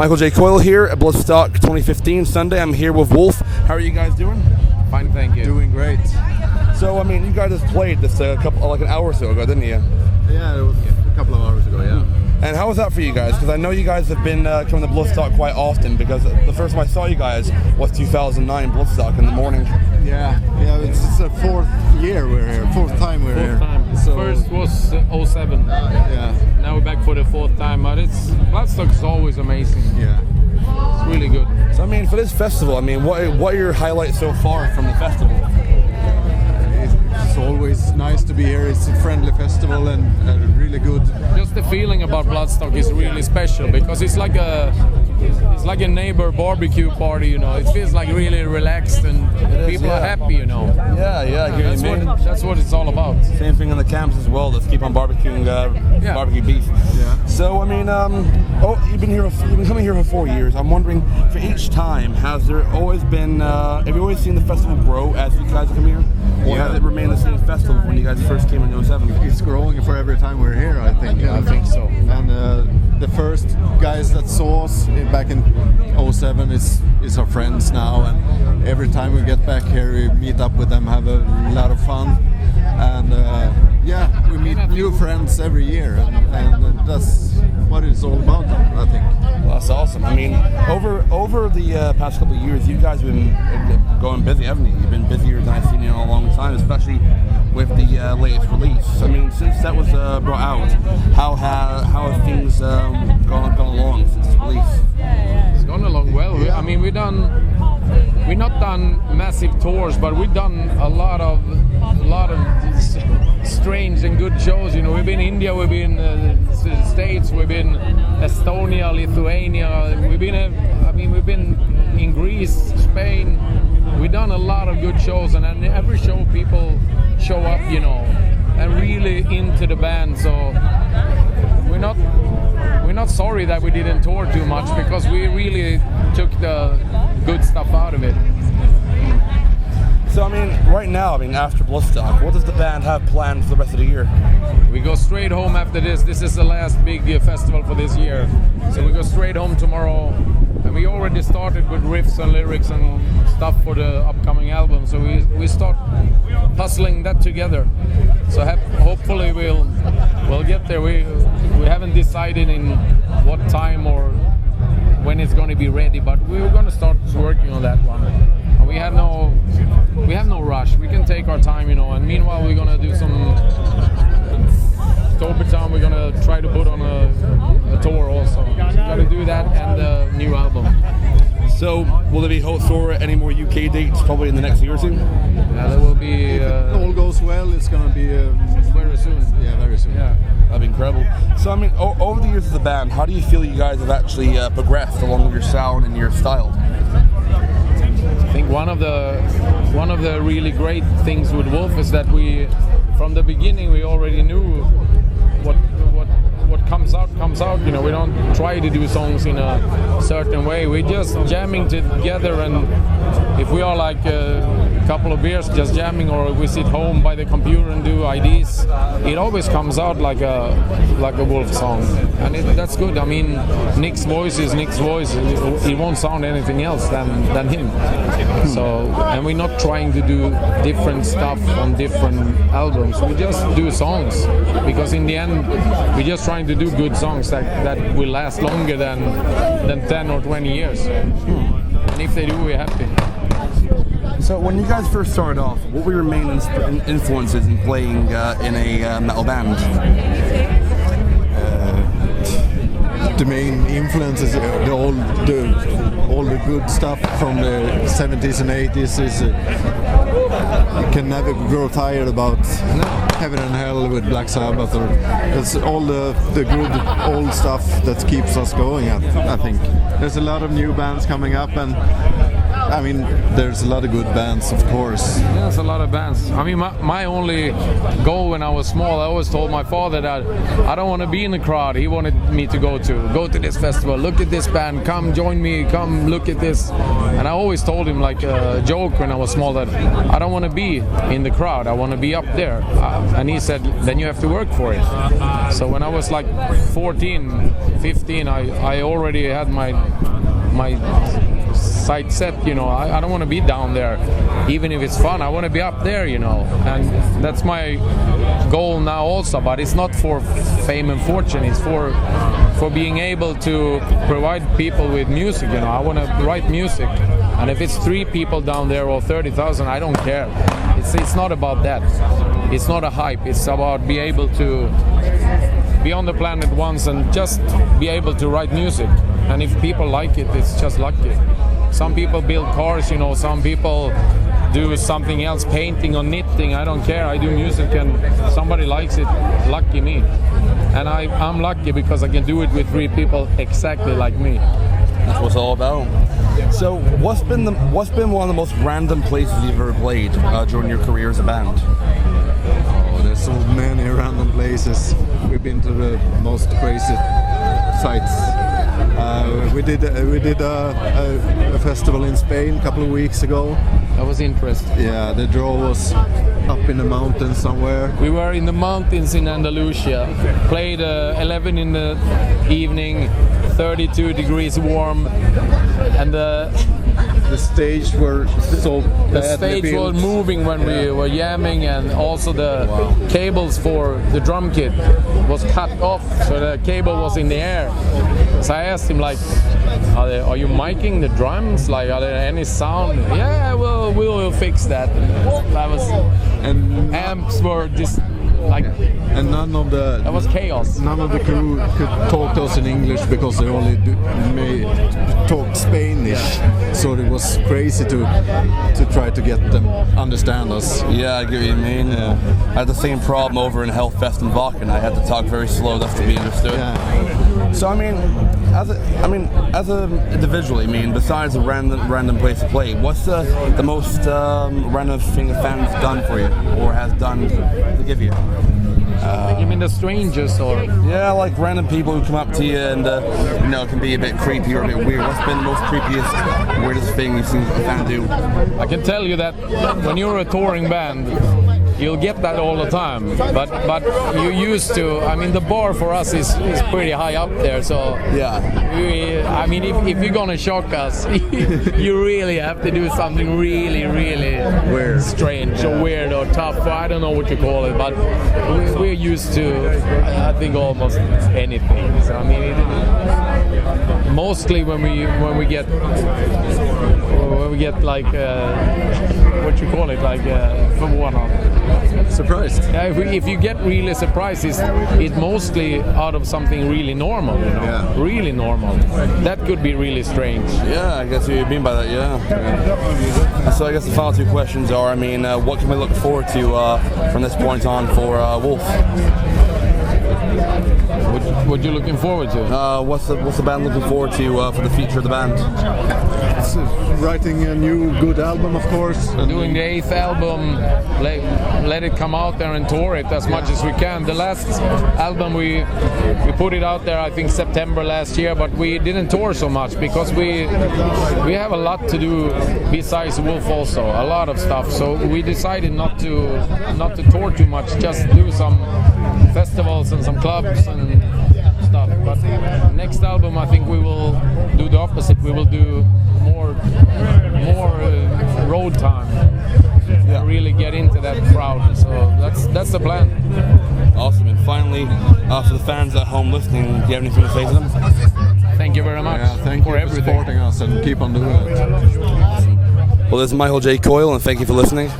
Michael J. Coyle here at Bloodstock 2015 Sunday. I'm here with Wolf. How are you guys doing? Fine, thank you. Doing great. So, I mean, you guys just played this an hour or so ago, didn't you? Yeah, it was a couple of hours ago, yeah. And how was that for you guys? Because I know you guys have been coming to Bloodstock quite often, because the first time I saw you guys was 2009 Bloodstock in the morning. Yeah, it's the fourth year we're here, fourth time we're here. Time. So, first was 07. Yeah. Now we're back for the fourth time, but Bloodstock is always amazing. Yeah. It's really good. So, I mean, for this festival, I mean, what are your highlights so far from the festival? It's always nice to be here. It's a friendly festival and really good. Just the feeling about Bloodstock is really special, because it's like a neighbor barbecue party, you know. It feels like really relaxed and people are happy, you know. Yeah, that's what it's all about. Same thing in the camps as well. Let's keep on barbecuing barbecue beef. Yeah. So I mean, you've been coming here for 4 years. I'm wondering, for each time, has there always been? Have you always seen the festival grow as you guys come here, or has it remained the same festival when you guys first came in 07? It's growing for every time we're here, I think. Yeah, I think so. And the first guys that saw us back in 07 is our friends now, and every time we get back here we meet up with them, have a lot of fun, and we meet new friends every year, and that's what it's all about, I think. Well, that's awesome. I mean, over the past couple of years, you guys have been going busy, haven't you? You've been busier than I've seen you in a long time, especially with the latest release. I mean, since that was brought out, how have things gone along since its release? It's gone along well. Yeah. I mean, we've not done massive tours, but we've done a lot of strange and good shows. You know, we've been in India, we've been the States, we've been Estonia, Lithuania. We've been in Greece, Spain. We've done a lot of good shows, and in every show people show up, you know, and really into the band. So we're not sorry that we didn't tour too much, because we really took the good stuff out of it. So I mean, right now, after Bloodstock, what does the band have planned for the rest of the year? We go straight home after this. This is the last big festival for this year. So we go straight home tomorrow. And we already started with riffs and lyrics and stuff for the upcoming album. So we start puzzling that together. So hopefully we'll get there. We haven't decided in what time or when it's going to be ready, but we're going to start working on that one. And we have no rush. We can take our time, you know. And meanwhile, we're going to do some Tobertown. We're going to try to put on a tour also. So we've got to do that and the new album. So, will there be hope for any more UK dates probably in the next year or two? Yeah, there will be. If it all goes well, it's going to be very soon. Yeah, very soon. Yeah. That'd be incredible. So, I mean, over the years of the band, how do you feel you guys have actually progressed along with your sound and your style? I think one of the really great things with Wolf is that from the beginning we already knew what comes out. You know, we don't try to do songs in a certain way. We're just jamming together, and if we are like a couple of beers just jamming, or we sit home by the computer and do ideas, it always comes out like a Wolf song, and that's good. I mean, Nick's voice is Nick's voice. It won't sound anything else than him. So, and we're not trying to do different stuff on different albums. We just do songs, because in the end we're just trying to do good songs that will last longer than 10 or 20 years. And if they do, we're happy. So when you guys first started off, what were your main influences in playing in a metal band? The main influences, all the good stuff from the 70s and 80s is you can never grow tired about Heaven and Hell with Black Sabbath, or it's all the good old stuff that keeps us going. I think there's a lot of new bands coming up, and I mean, there's a lot of good bands, of course. Yeah, there's a lot of bands. I mean, my only goal when I was small, I always told my father that I don't want to be in the crowd. He wanted me to go to this festival, look at this band, come join me, come look at this. And I always told him, like a joke when I was small, that I don't want want to be in the crowd. I want to be up there. And he said, then you have to work for it. So when I was like 14, 15, I already had my sight set, you know. I don't want to be down there, even if it's fun. I want to be up there, you know. And that's my goal now also. But it's not for fame and fortune. It's for being able to provide people with music, you know. I want to write music. And if it's 3 people down there or 30,000, I don't care. It's not about that. It's not a hype. It's about be able to be on the planet once and just be able to write music. And if people like it, it's just lucky. Some people build cars, you know. Some people do something else, painting or knitting. I don't care. I do music, and somebody likes it. Lucky me. And I'm lucky because I can do it with 3 people exactly like me. That's what it's all about. So, what's been one of the most random places you've ever played during your career as a band? Oh, there's so many random places. We've been to the most crazy sites. We did a festival in Spain a couple of weeks ago. That was interesting. Yeah, the draw was up in the mountains somewhere. We were in the mountains in Andalusia. Played 11 in the evening, 32 degrees warm, and the stage were so the stage was moving when we were jamming, and also the cables for the drum kit was cut off, so the cable was in the air. So I asked him, like, are you miking the drums? Like, are there any sound? Yeah, we'll fix that. That was, and amps were just like, and that was chaos. None of the crew could talk to us in English because they only talked Spanish. So it was crazy to try to get them understand us. Yeah, I get what you mean. I had the same problem over in Hellfest in Vaken. I had to talk very slow just to be understood. Yeah. So as a individual, besides a random place to play, what's the most random thing a fan's done for you or has done to give you? You mean the strangers, or? Yeah, like random people who come up to you and it can be a bit creepy or a bit weird. What's been the most creepiest, weirdest thing you've seen a fan do? I can tell you that when you're a touring band, you'll get that all the time. But you used to. The bar for us is pretty high up there. So yeah. If you're gonna shock us, you really have to do something really, really weird, strange or weird or tough. I don't know what you call it, but we're used to, I think, almost anything. So mostly when we get like what you call it, like from one on. Surprised. Yeah, if you get really surprised, it's mostly out of something really normal, you know. Yeah. Really normal. That could be really strange. Yeah, I guess what you mean by that, yeah. So I guess the final 2 questions are, what can we look forward to from this point on for Wolf? What you looking forward to? What's the band looking forward to for the future of the band? It's writing a new good album, of course. Doing the 8th album, let it come out there and tour it as much as we can. The last album we put it out there, I think September last year, but we didn't tour so much because we have a lot to do besides Wolf also, a lot of stuff. So we decided not to tour too much, just do some festivals and some clubs and stuff. But next album, I think we will do the opposite. We will do more road time. Yeah. Really get into that crowd. So that's the plan. Awesome. And finally, for the fans at home listening, do you have anything to say to them? Thank you very much. Yeah, thank you for supporting us and keep on doing it. Awesome. Well, this is Michael J. Coyle, and thank you for listening.